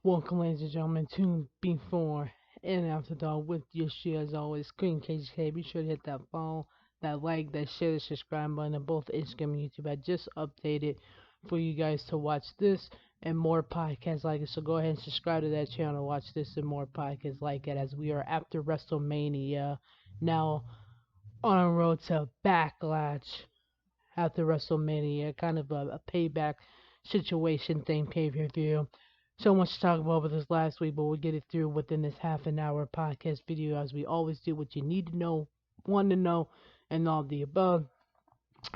Welcome, ladies and gentlemen, to Before and After Dark with your share as always, Queen KGK. Be sure to hit that follow, that like, that share, the subscribe button on both Instagram and YouTube. I just updated for you guys to watch this and more podcasts like it. So go ahead and subscribe to that channel to watch this and more podcasts like it as we are after WrestleMania. Now on a road to Backlash after WrestleMania, kind of a payback situation thing, pay-per-view. So much to talk about with this last week, but we'll get it through within this half an hour podcast video as we always do. What you need to know, want to know, and all the above.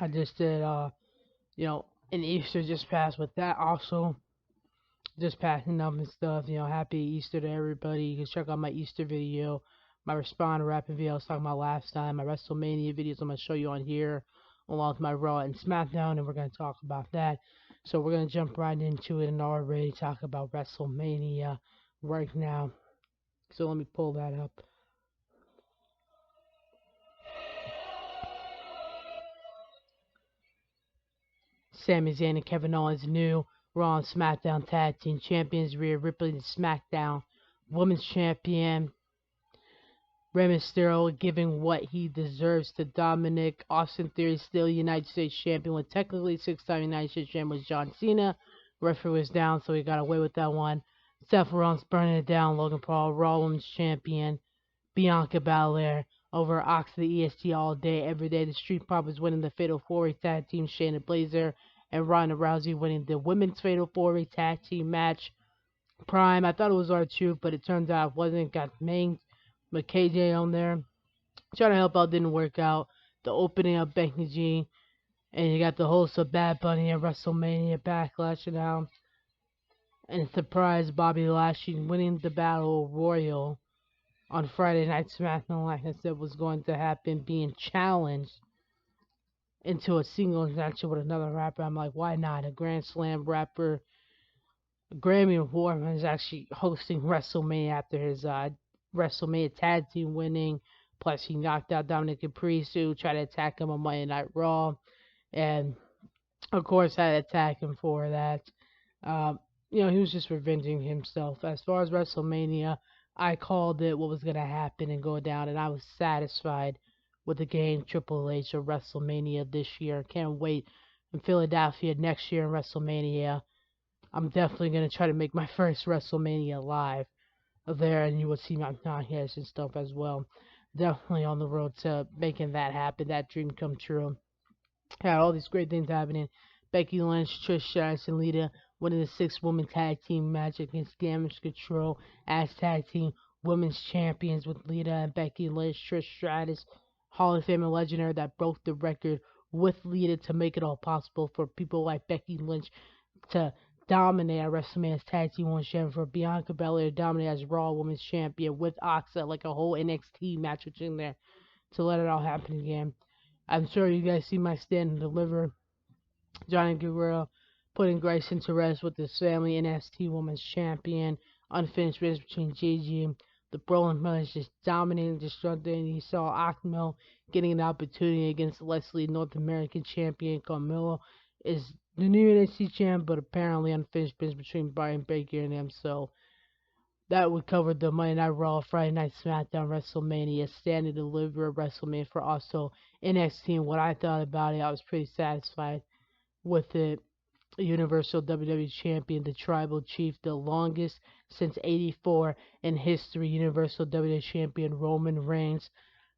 I just did, an Easter just passed with that also. Just passing up and stuff, happy Easter to everybody. You can check out my Easter video, my Respond rapping video I was talking about last time, my WrestleMania videos I'm going to show you on here, along with my Raw and SmackDown, and we're going to talk about that. So we're going to jump right into it and already talk about WrestleMania right now. So let me pull that up. Sami Zayn and Kevin Owens new Raw and SmackDown Tag Team Champions. Rhea Ripley, the SmackDown Women's Champion. Rey Mysterio giving what he deserves to Dominic. Austin Theory still United States Champion when technically six-time United States Champion was John Cena. Referee was down, so he got away with that one. Seth Rollins burning it down. Logan Paul, Raw Women's Champion. Bianca Belair over Ox the EST all day, every day. The Street Profits winning the Fatal 4-Way Tag Team. Shayna Baszler and Ronda Rousey winning the Women's Fatal 4-Way Tag Team match. Prime, I thought it was R-Truth, but it turns out it wasn't. Got main with KJ on there. Trying to help out, didn't work out. The opening of Becky G. And you got the host of Bad Bunny at WrestleMania Backlash now. And surprise, Bobby Lashley winning the Battle Royal on Friday Night SmackDown, like I said, was going to happen, being challenged into a singles match with another rapper. I'm like, why not? A Grand Slam rapper, Grammy Award, is actually hosting WrestleMania after his WrestleMania Tag Team winning. Plus, he knocked out Dominic Caprice, who tried to attack him on Monday Night Raw. And, of course, had to attack him for that. He was just revenging himself. As far as WrestleMania, I called it what was going to happen and go down, and I was satisfied with the game Triple H or WrestleMania this year. Can't wait in Philadelphia next year in WrestleMania. I'm definitely going to try to make my first WrestleMania live there, and you will see my podcasts and stuff as well. Definitely on the road to making that happen, that dream come true. Had all these great things happening. Becky Lynch, Trish Stratus, and Lita winning the 6-woman tag team match against Damage Control as tag team women's champions with Lita and Becky Lynch. Trish Stratus, Hall of Fame and legendary, that broke the record with Lita to make it all possible for people like Becky Lynch to dominate at WrestleMania's Tag Team Women's Champion, for Bianca Belair to dominate as Raw Women's Champion with Asuka, like a whole NXT match in there to let it all happen again. I'm sure you guys see my stand and deliver. Johnny Guerrero putting Grayson to rest with his family. NXT Women's Champion. Unfinished business between Gigi. The Brolin brothers just dominating, destructing. You saw Akmo getting an opportunity against Leslie, North American Champion. Carmelo is the new NXT champ, but apparently unfinished business between Brian Baker and him. So that would cover the Monday Night Raw, Friday Night SmackDown, WrestleMania, Stand and Deliver, WrestleMania for also NXT. And what I thought about it, I was pretty satisfied with it. Universal WWE Champion, the Tribal Chief, the longest since '84 in history. Universal WWE Champion Roman Reigns,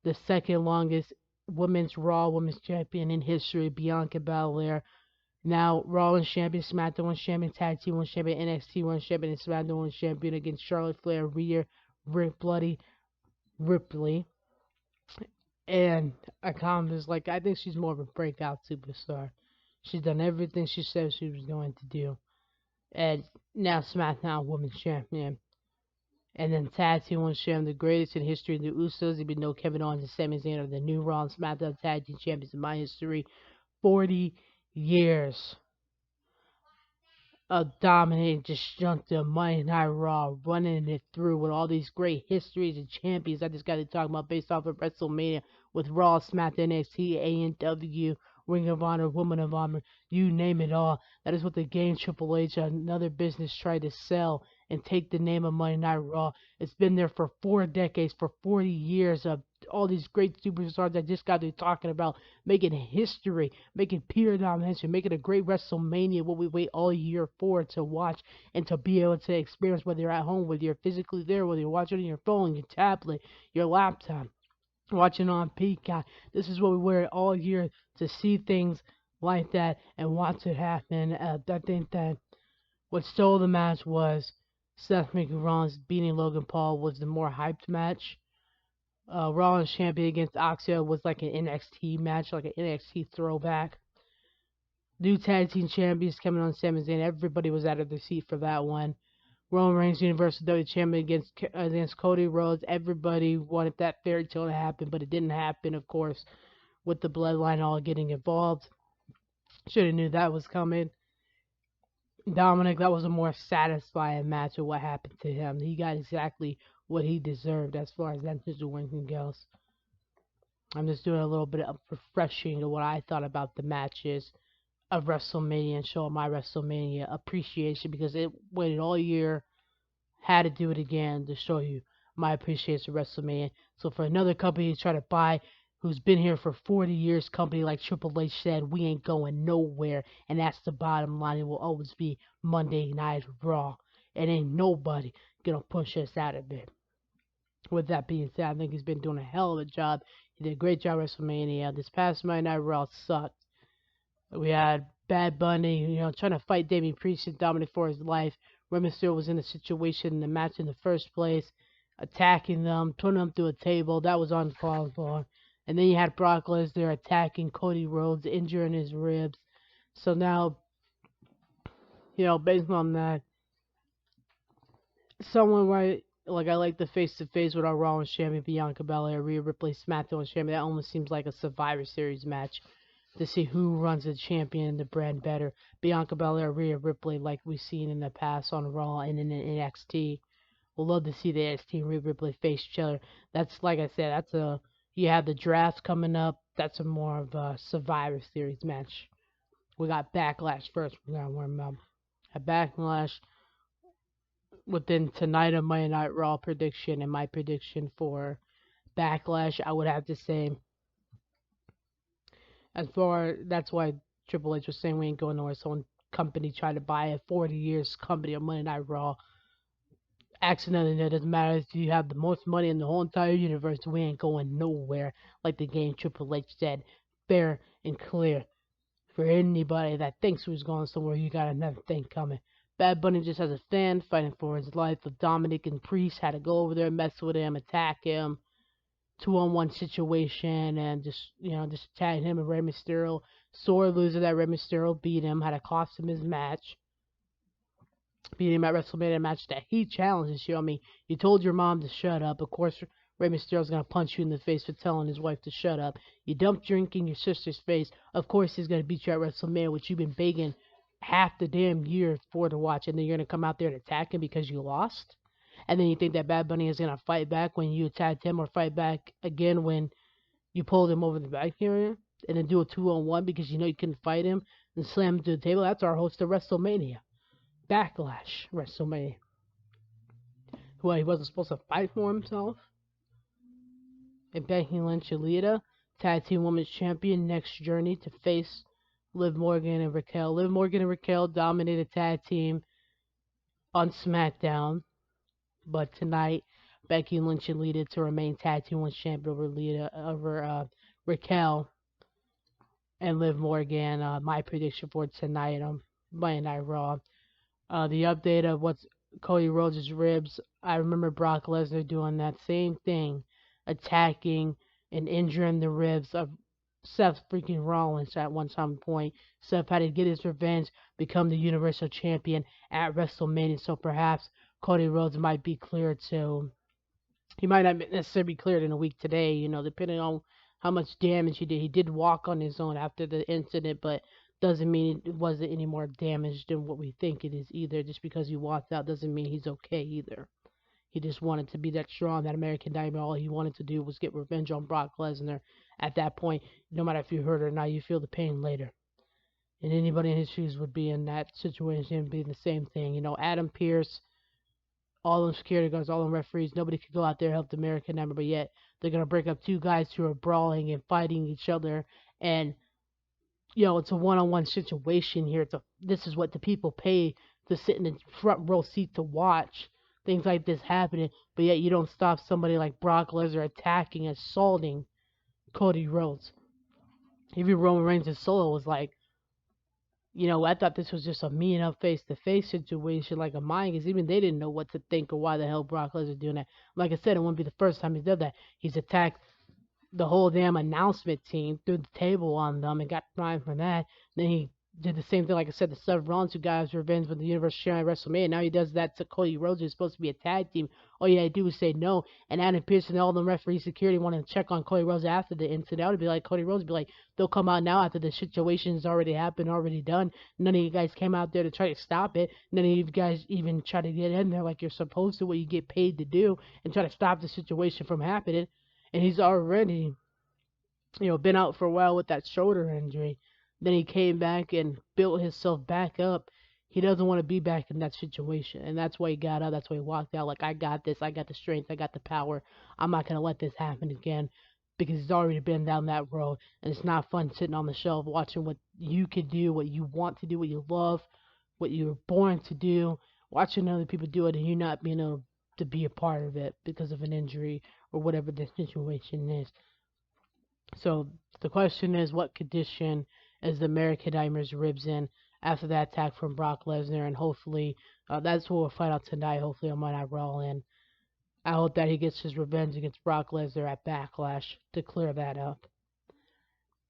the second longest Women's Raw Women's Champion in history, Bianca Belair. Now Raw Women's Champion, SmackDown Women's Champion, Tag Team Women's Champion, NXT Women's Champion, and SmackDown Women's Champion against Charlotte Flair, Rhea Ripley. And I commented, like, I think she's more of a breakout superstar. She's done everything she said she was going to do. And now SmackDown Women's Champion. And then Tag Team Women's Champion, the greatest in history. The Usos, even though Kevin Owens and Sami Zayn are the new Raw and SmackDown Tag Team Champions in my history. 40 years of dominating, destructive Monday Night Raw, running it through with all these great histories and champions I just got to talk about based off of WrestleMania with Raw, SmackDown, NXT, AEW, Ring of Honor, Woman of Honor, you name it all. That is what the game Triple H, another business, tried to sell and take the name of Monday Night Raw. It's been there for 4 decades, for 40 years of all these great superstars that just got through talking about making history, making pure domination, making a great WrestleMania, what we wait all year for to watch and to be able to experience, whether you're at home, whether you're physically there, whether you're watching on your phone, your tablet, your laptop, watching on Peacock. This is what we wear all year to see things like that and watch it happen. I think that what stole the match was Seth Rollins beating Logan Paul was the more hyped match. Rollins champion against Oxio was like an NXT match, like an NXT throwback. New tag team champions coming on Sami Zayn. Everybody was out of their seat for that one. Roman Reigns Universal WWE Champion against Cody Rhodes. Everybody wanted that fairy tale to happen, but it didn't happen, of course, with the bloodline all getting involved. Should have knew that was coming. Dominic, that was a more satisfying match of what happened to him. He got exactly what he deserved as far as that situation goes. I'm just doing a little bit of refreshing of what I thought about the matches of WrestleMania and showing my WrestleMania appreciation because it waited all year, had to do it again to show you my appreciation of WrestleMania. So for another company to try to buy who's been here for 40 years, company like Triple H said, we ain't going nowhere, and that's the bottom line. It will always be Monday Night Raw. And ain't nobody gonna push us out of it. With that being said, I think he's been doing a hell of a job. He did a great job at WrestleMania. This past Monday Night Raw sucked. We had Bad Bunny, trying to fight Damian Priest and Dominic for his life. Rey Mysterio was in a situation in the match in the first place, attacking them, putting them through a table. That was uncalled for. And then you had Brock Lesnar attacking Cody Rhodes, injuring his ribs. So now, based on that, someone like I like the face-to-face with our Rollins champion, Bianca Belair, Rhea Ripley, SmackDown champion. That almost seems like a Survivor Series match to see who runs the champion, the brand better. Bianca Belair, Rhea Ripley, like we've seen in the past on Raw and in NXT. We'll love to see the NXT and Rhea Ripley face each other. That's, like I said, you have the draft coming up. That's a more of a Survivor Series match. We got Backlash first. We're going to warm up. A Backlash within tonight of Monday Night Raw prediction and my prediction for Backlash, I would have to say, that's why Triple H was saying we ain't going nowhere. Someone company tried to buy a 40 years company of Monday Night Raw. Accidentally, it doesn't matter if you have the most money in the whole entire universe. We ain't going nowhere. Like the game Triple H said, fair and clear. For anybody that thinks he was going somewhere, you got another thing coming. Bad Bunny just has a fan fighting for his life. With Dominic and Priest had to go over there, mess with him, attack him. 2-on-1 situation and just attack him and Rey Mysterio. Sore loser that Rey Mysterio beat him, had to cost him his match. Beat him at WrestleMania match that he challenges you. I mean, you told your mom to shut up. Of course, Rey Mysterio's gonna punch you in the face for telling his wife to shut up. You dumped drink in your sister's face. Of course, he's gonna beat you at WrestleMania, which you've been begging half the damn year for to watch, and then you're gonna come out there and attack him because you lost. And then you think that Bad Bunny is going to fight back when you attacked him or fight back again when you pulled him over the back area and then do a 2-on-1 because you couldn't fight him and slam him to the table. That's our host of WrestleMania. Backlash WrestleMania. Well, he wasn't supposed to fight for himself. And Becky Lynch and Lita, Tag Team Women's Champion, next journey to face Liv Morgan and Raquel. Liv Morgan and Raquel dominated tag team on SmackDown. But tonight, Becky Lynch and Lita to remain tag team women's champion over Raquel and Liv Morgan. My prediction for tonight on Monday Night Raw. The update of what's Cody Rhodes' ribs. I remember Brock Lesnar doing that same thing, attacking and injuring the ribs of Seth freaking Rollins at one time point. Seth had to get his revenge, become the Universal Champion at WrestleMania. So perhaps Cody Rhodes might be cleared to. He might not necessarily be cleared in a week today, depending on how much damage he did. He did walk on his own after the incident, but doesn't mean it wasn't any more damage than what we think it is either. Just because he walked out doesn't mean he's okay either. He just wanted to be that strong, that American Nightmare. All he wanted to do was get revenge on Brock Lesnar. At that point, no matter if you hurt or not, you feel the pain later. And anybody in his shoes would be in that situation, be the same thing. Adam Pearce, all them security guards, all them referees, nobody could go out there and help the American Nightmare, but yet they're gonna break up two guys who are brawling and fighting each other, and it's a one-on-one situation here. This is what the people pay to sit in the front row seat to watch things like this happening, but yet you don't stop somebody like Brock Lesnar attacking, assaulting Cody Rhodes. Even Roman Reigns' solo was like, I thought this was just a meeting up face-to-face situation, like a mind, because even they didn't know what to think or why the hell Brock Lesnar doing that. Like I said, it wouldn't be the first time he's done that. He's attacked the whole damn announcement team, threw the table on them, and got fined for that. Then he did the same thing, like I said, to Seth Rollins, who got his revenge with the Universal Champion at WrestleMania. Now he does that to Cody Rhodes, who's supposed to be a tag team. All you had to do was say no. And Adam Pearce and all the referee security wanted to check on Cody Rhodes after the incident. That would be like Cody Rhodes would be like, they'll come out now after the situation's already happened, already done. None of you guys came out there to try to stop it. None of you guys even try to get in there like you're supposed to, what you get paid to do, and try to stop the situation from happening. And he's already been out for a while with that shoulder injury. Then he came back and built himself back up. He doesn't want to be back in that situation. And that's why he got out. That's why he walked out like, I got this. I got the strength. I got the power. I'm not going to let this happen again, because he's already been down that road. And it's not fun sitting on the shelf watching what you can do, what you want to do, what you love, what you were born to do, watching other people do it and you not being able to be a part of it because of an injury or whatever the situation is. So the question is, what condition is the American Nightmare's ribs in after that attack from Brock Lesnar? And hopefully, that's what we'll find out tonight. Hopefully on Monday Night Raw, and I hope that he gets his revenge against Brock Lesnar at Backlash to clear that up.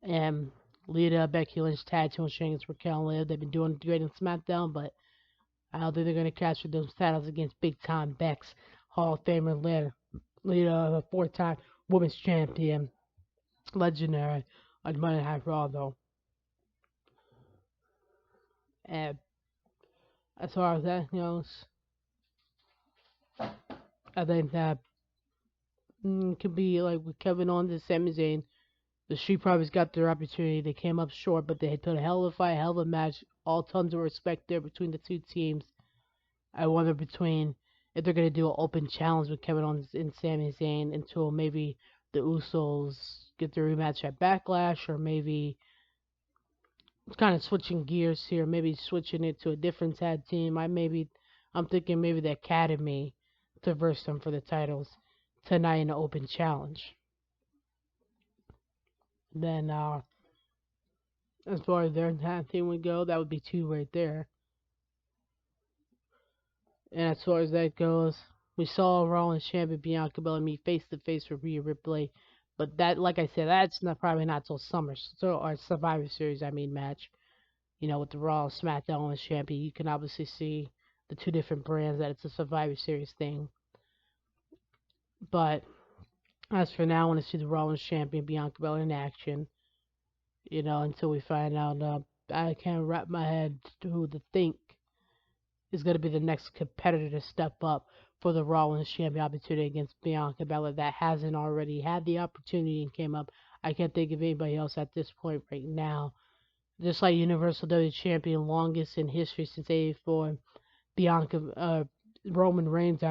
And Lita, Becky Lynch tag team against Raquel and Liv. They've been doing great on SmackDown, but I don't think they're going to capture those titles against big time Bex, Hall of Famer Lita, the 4-time Women's Champion. Legendary on Monday Night Raw, though. And as far as that goes, I think that could be like with Kevin Owens and Sami Zayn. The Street Profits got their opportunity. They came up short, but they had put a hell of a fight, hell of a match. All tons of respect there between the two teams. I wonder if they're going to do an open challenge with Kevin Owens and Sami Zayn until maybe the Usos get their rematch at Backlash, or maybe kind of switching gears here, maybe switching it to a different tag team. I'm thinking maybe the Academy to verse them for the titles tonight in an open challenge. Then, as far as their tag team would go, that would be 2 right there. And as far as that goes, we saw Rollins champion Bianca Belair meet face to face with Rhea Ripley, but that, like I said, that's probably not till or Survivor Series. Match. With the Raw, SmackDown Women's Champion, you can obviously see the 2 different brands that it's a Survivor Series thing. But as for now, I want to see the Raw Women's Champion Bianca Belair in action. Until we find out. I can't wrap my head to who to think is going to be the next competitor to step up for the Raw Women's Champion opportunity against Bianca Belair that hasn't already had the opportunity and came up. I can't think of anybody else at this point right now. Just like Universal WWE Champion, longest in history since '84, Roman Reigns,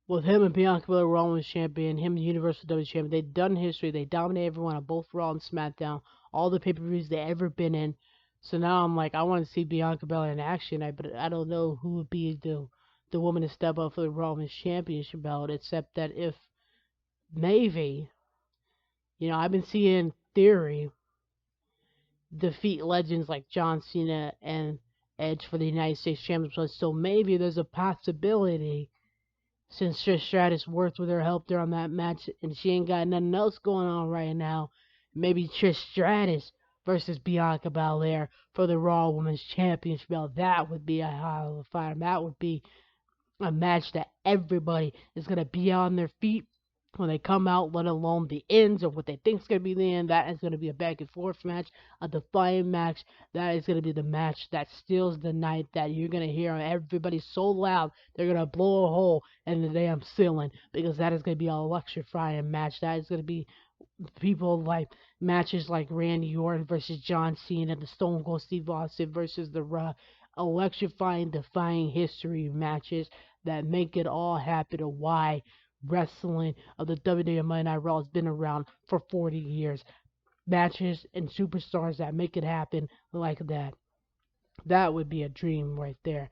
with him and Bianca Belair, Roman Champion, him the Universal WWE Champion, they've done history. They dominate everyone on both Raw and SmackDown, all the pay-per-views they've ever been in. So now I'm like, I want to see Bianca Belair in action, but I don't know who would be the woman to step up for the Raw Women's Championship belt, except that if maybe, I've been seeing Theory defeat legends like John Cena and Edge for the United States Championship. So maybe there's a possibility, since Trish Stratus worked with her, helped her on that match, and she ain't got nothing else going on right now, maybe Trish Stratus versus Bianca Belair for the Raw Women's Championship belt. That would be a hell of a fight. That would be a match that everybody is going to be on their feet when they come out, let alone the ends or what they think is going to be the end. That is going to be a back and forth match, a defiant match. That is going to be the match that steals the night, that you're going to hear everybody so loud they're going to blow a hole in the damn ceiling, because that is going to be an electrifying match. That is going to be people like matches like Randy Orton versus John Cena, the Stone Cold Steve Austin versus The Rock, electrifying, defying history matches that make it all happen. To why wrestling of the WWE Monday Night Raw has been around for 40 years. Matches and superstars that make it happen like that. That would be a dream right there.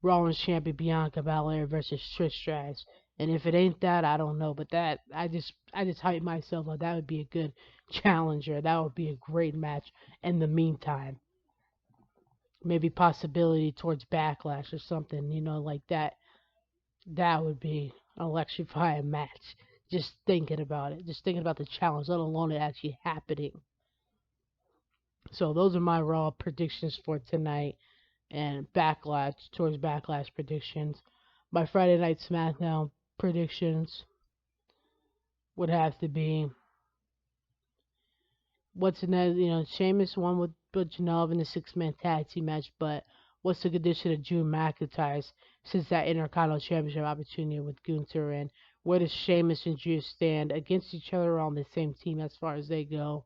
Rollins champion Bianca Belair versus Trish Stratus. And if it ain't that, I don't know. But that I just hype myself up. That would be a good challenger. That would be a great match. In the meantime, maybe possibility towards Backlash or something, like that. That would be an electrifying match. Just thinking about it. Just thinking about the challenge, let alone it actually happening. So those are my Raw predictions for tonight, and Backlash predictions. My Friday Night SmackDown predictions would have to be what's the next. Sheamus won with Butch Janov in the 6-man tag team match, but what's the condition of Drew McIntyre's since that Intercontinental Championship opportunity with Gunther, and where does Sheamus and Drew stand against each other on the same team as far as they go?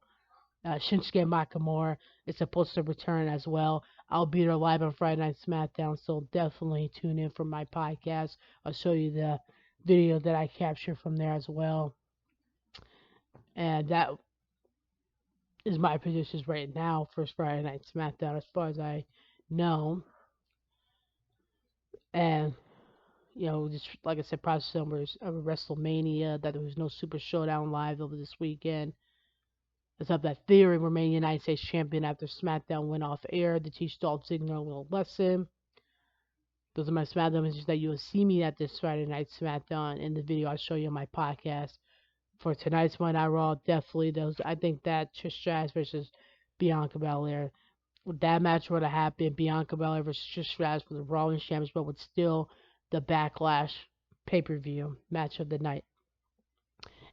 Shinsuke Nakamura is supposed to return as well. I'll be there live on Friday Night SmackDown, so definitely tune in for my podcast. I'll show you the video that I captured from there as well. And that is my predictions right now for Friday Night SmackDown as far as I know. And, just like I said, process numbers of WrestleMania, that there was no Super Showdown live over this weekend. Let's have that theory remain United States champion after SmackDown went off air to teach Dolph Ziggler a little lesson. Those are my SmackDown messages that you'll see me at this Friday Night SmackDown in the video I'll show you on my podcast. For tonight's Monday Night Raw, definitely those. I think that Trish Stratus versus Bianca Belair, if that match would have happened, Bianca Belair versus Trish Stratus for the Raw and Championship, but would still the Backlash pay-per-view match of the night.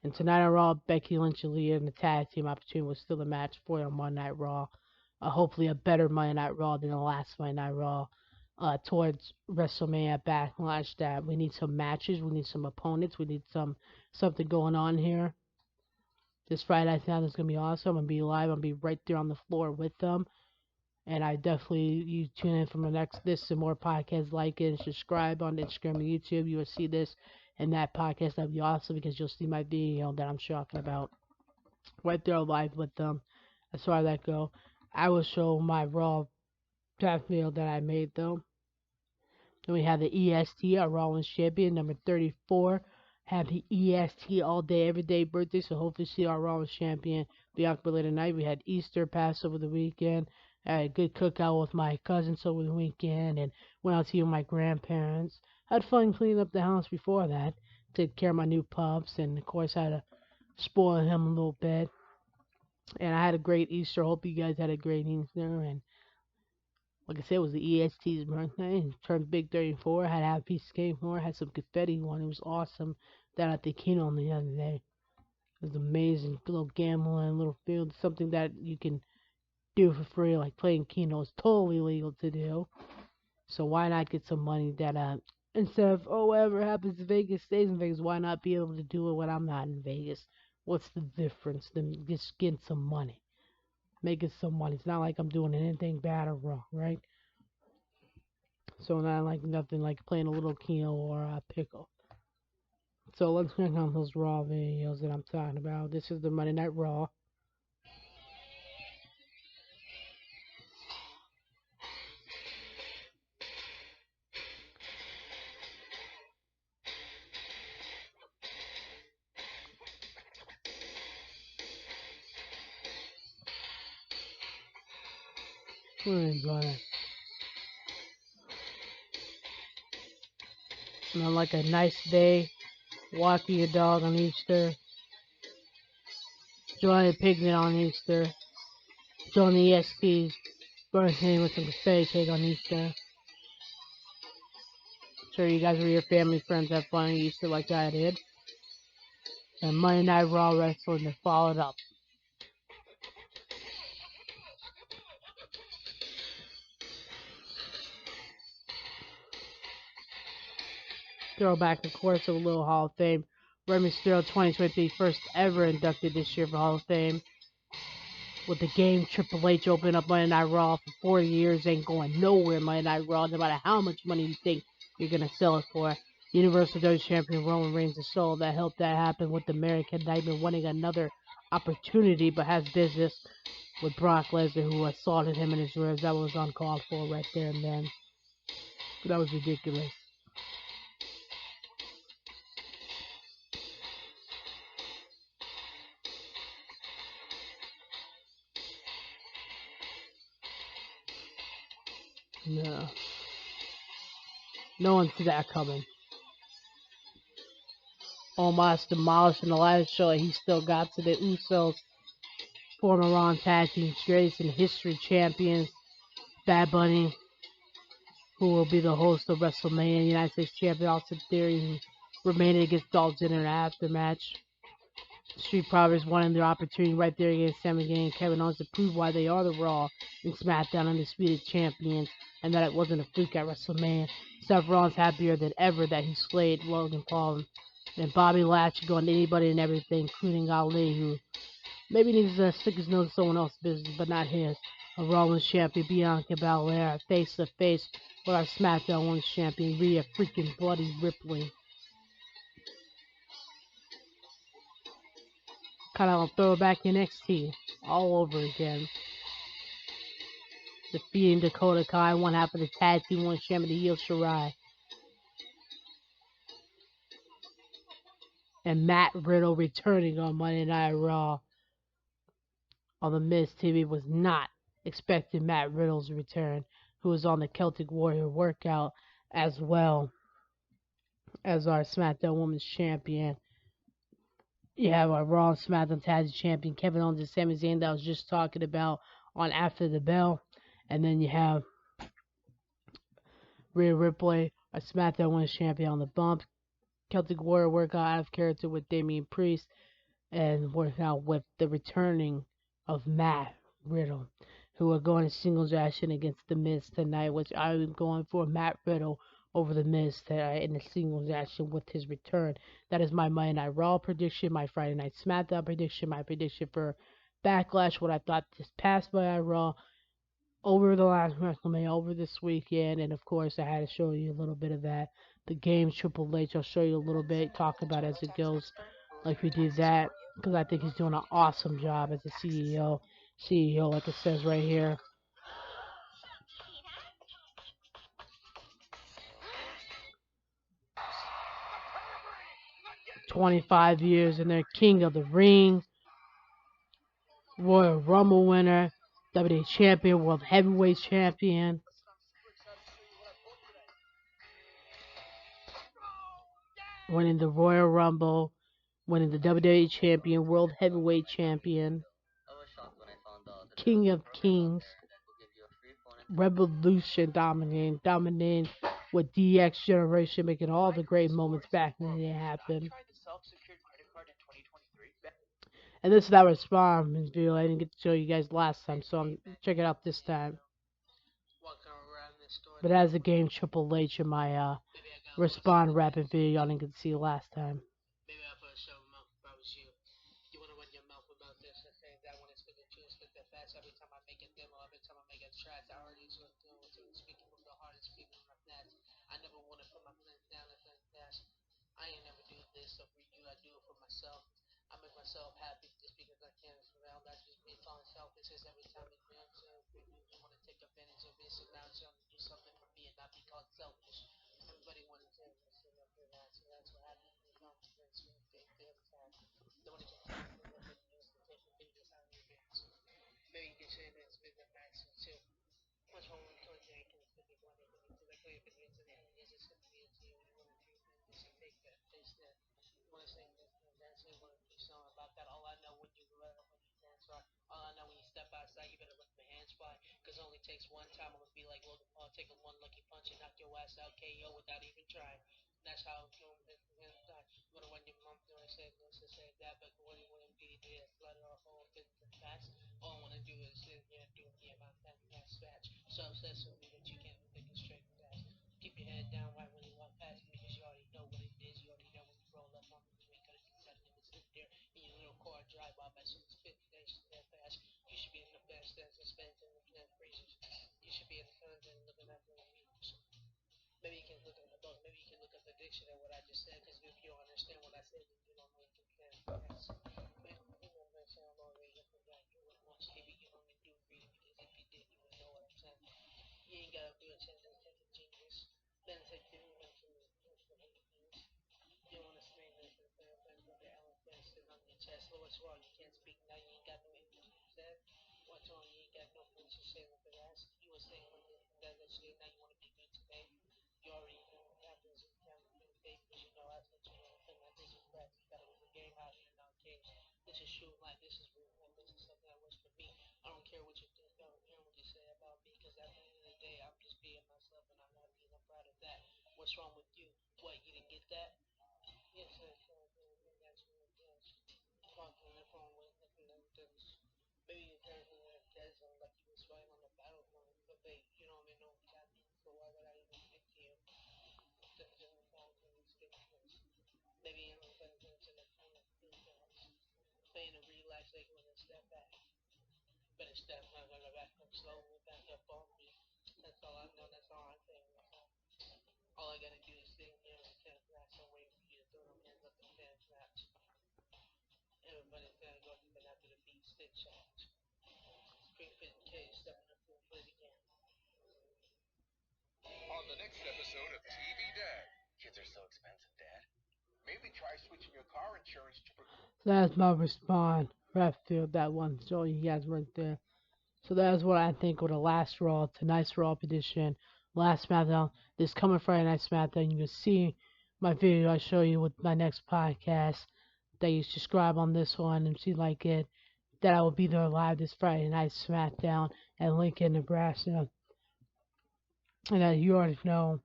And tonight on Raw, Becky Lynch and Leah in the tag team opportunity was still a match for on Monday Night Raw. Hopefully a better Monday Night Raw than the last Monday Night Raw. Towards WrestleMania Backlash, that we need some matches, we need some opponents, we need something going on here. This Friday night is going to be awesome. I'm going to be live. I'm going to be right there on the floor with them. And I definitely, you tune in for this and more podcasts like it, and subscribe on Instagram and YouTube. You will see this and that podcast. That'd be awesome, because you'll see my video that I'm talking about right there live with them. As far as that go, I will show my Raw draft video that I made though. Then we have the EST, our Rollins champion, number 34. Have the EST all day, every day birthday, so hopefully see our Rollins champion Bianca Belair tonight. We had Easter pass over the weekend. I had a good cookout with my cousins over the weekend, and went out to see my grandparents. Had fun cleaning up the house before that. Took care of my new pups, and of course I had to spoil him a little bit. And I had a great Easter. Hope you guys had a great Easter. And like I said, it was the EST's birthday. Turned big 34. Had to have a piece of cake for. Had some confetti on. It was awesome. Down at the Kino the other day. It was amazing. A little gambling, a little field. Something that you can do for free. Like playing Keno is totally legal to do. So why not get some money that, instead of, whatever happens in Vegas stays in Vegas, why not be able to do it when I'm not in Vegas? What's the difference than just getting some money? Making some money. It's not like I'm doing anything bad or wrong, right? So not like nothing like playing a little Keno or a pickle. So let's check out those Raw videos that I'm talking about. This is the Monday Night Raw. And like a nice day, walking your dog on Easter, enjoying a picnic on Easter, enjoying the ESP's birthday with some confetti cake on Easter. Sure you guys with your family, friends have fun on Easter like I did. and Monday Night Raw wrestling that followed up. Throwback, of course, of a little Hall of Fame. Rey Mysterio 2023 first ever inducted this year for Hall of Fame. With the game Triple H opening up Monday Night Raw for 40 years, ain't going nowhere Monday Night Raw, no matter how much money you think you're going to sell it for. Universal WWE Champion Roman Reigns' soul that helped that happen with the American Nightmare winning another opportunity, but has business with Brock Lesnar, who assaulted him in his ribs. That was uncalled for right there and then. That was ridiculous. No. No one see that coming. Almost demolished in the last show, he still got to the Usos, former Raw Tag Team greatest in history champions, Bad Bunny, who will be the host of WrestleMania, United States Champion Austin Theory, who remained against Dolph Ziggler in an aftermatch. Street Profits wanting their opportunity right there against Sami Zayn and Kevin Owens to prove why they are the Raw and SmackDown Undisputed Champions and that it wasn't a fluke at WrestleMania. Seth Rollins happier than ever that he slayed Logan Paul. And Bobby Lashley going to anybody and everything, including Ali, who maybe needs to stick his nose in someone else's business, but not his. A Raw Women's Champion, Bianca Belair, face to face with our SmackDown Women's Champion, Rhea freaking Bloody Ripley. Kind of throwback NXT all over again. Defeating Dakota Kai, one half of the Tag Team Women's Champion, the Io Shirai. And Matt Riddle returning on Monday Night Raw on the Miz TV. Was not expecting Matt Riddle's return, who was on the Celtic Warrior workout as well as our SmackDown Women's Champion. You have our Raw and SmackDown Tag Team Champion Kevin Owens and Sami Zayn that I was just talking about on After the Bell. And then you have Rhea Ripley, our SmackDown Women's Champion on the bump. Celtic Warrior workout out of character with Damian Priest and working out with the returning of Matt Riddle, who are going to singles action against The Miz tonight, which I'm going for Matt Riddle over The Miz tonight in the singles action with his return. That is my Monday Night Raw prediction, my Friday Night SmackDown prediction, my prediction for Backlash, what I thought this past Monday Night Raw, over the last WrestleMania, over this weekend, and of course I had to show you a little bit of that. The game Triple H, I'll show you a little bit, talk about as it goes, like we did that, because I think he's doing an awesome job as a CEO. CEO, like it says right here. "25 years and they're King of the Ring, Royal Rumble winner, WWE Champion, World Heavyweight Champion." Winning the Royal Rumble, winning the WWE Champion, World Heavyweight Champion, King of Kings, Revolution dominating with DX Generation, making all the great moments back when they happened. And this is that response video I didn't get to show you guys last time, so I'm check it out this time. But as a game Triple H in my respond rapid video y'all didn't get to see last time. So that's my response. Left field, that one. So you guys right there. So that's what I think of the last Raw, tonight's Raw edition, last SmackDown. This coming Friday night SmackDown. You can see my video I show you with my next podcast. That you subscribe on this one and see like it. That I will be there live this Friday night SmackDown at Lincoln, Nebraska. And as you already know,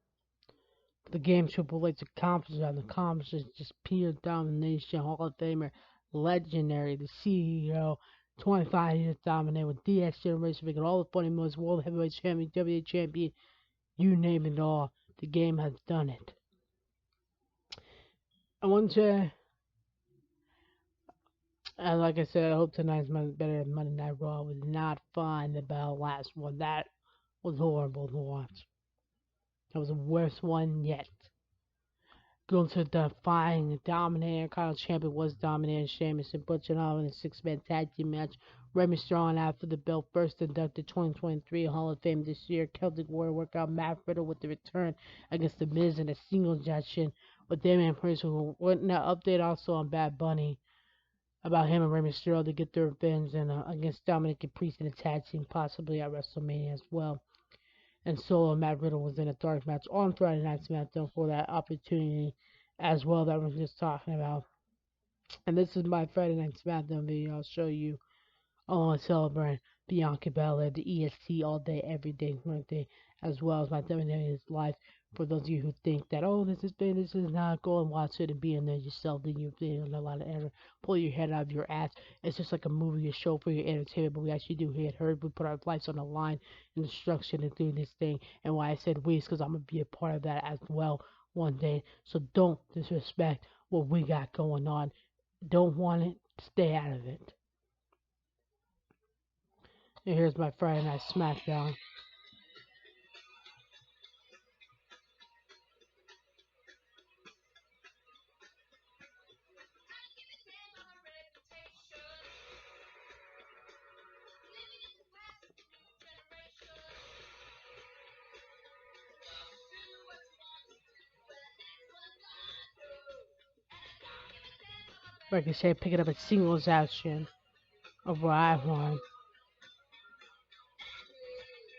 the game Triple H accomplishes just pure domination, Hall of Famer, legendary, the CEO, 25 years dominated with DX Generation, making all the funny moves, World Heavyweight Champion, WWE Champion, you name it all. The game has done it. I want to, like I said, I hope tonight's better than Monday Night Raw. Was not fun about last one. That was horrible to watch. That was the worst one yet. Going to defying dominator. Kyle Champion was dominating Sheamus and Butch and Hall in a six-man tag team match. Remy Strong after the belt first inducted 2023 Hall of Fame this year. Celtic Warrior workout Matt Riddle with the return against The Miz in a single injection with Damian Priest, who went in an update also on Bad Bunny about him and Rey Mysterio to get their revenge and against Dominic and Priest in a tag team, possibly at WrestleMania as well. And Solo Matt Riddle was in a dark match on Friday Night SmackDown for that opportunity as well that we're just talking about. And this is my Friday Night SmackDown video. I'll show you all celebrating Bianca Belair, the EST all day, every day, birthday, as well as my WWE's life. For those of you who think that, oh, this is big, this is not, go and watch it and be in there yourself. Then you're feeling a lot of error. Pull your head out of your ass. It's just like a movie, a show for your entertainment, but we actually do hear it heard. We put our lives on the line in destruction and doing this thing. And why I said we is because I'm going to be a part of that as well one day. So don't disrespect what we got going on. Don't want it, stay out of it. And here's my Friday Night SmackDown. Ricochet picking up a singles action over Ivan.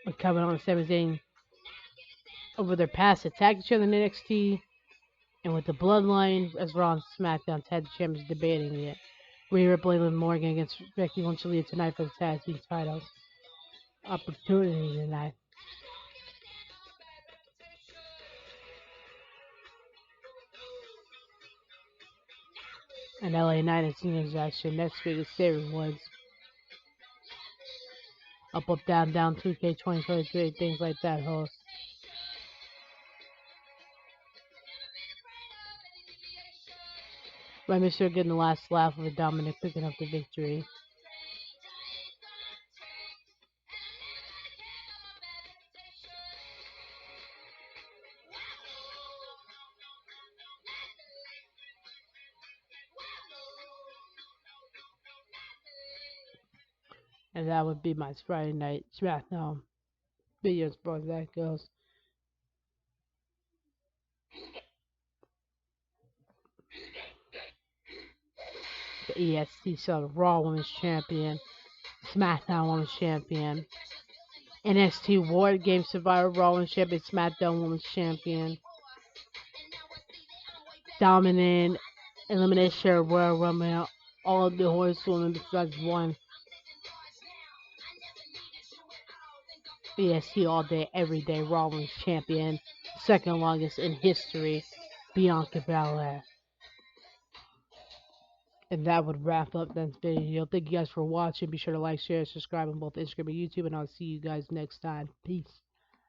With coming on 17 over their past attack each other in NXT and with the Bloodline as Raw and SmackDown tag champions debating it. Rhea Ripley and Morgan against Becky Lynch and Leah tonight for the tag team titles. Opportunity tonight. And LA Knight and Seniors action. Next week is Savory Woods. Up, up, down, down, 2K 2023, things like that, host. Rey Mysterio getting the last laugh with Dominic picking up the victory. And that would be my Friday night SmackDown video as far as that goes. The EST so Raw Women's Champion, SmackDown Women's Champion, NXT War Game Survivor Raw Women's Champion, SmackDown Women's Champion, Dominant, Elimination Royal Rumble, all of the horsewomen besides one. EST all day, every day, Raw Women's Champion, second longest in history, Bianca Belair. And that would wrap up this video. Thank you guys for watching. Be sure to like, share, subscribe on both Instagram and YouTube, and I'll see you guys next time. Peace.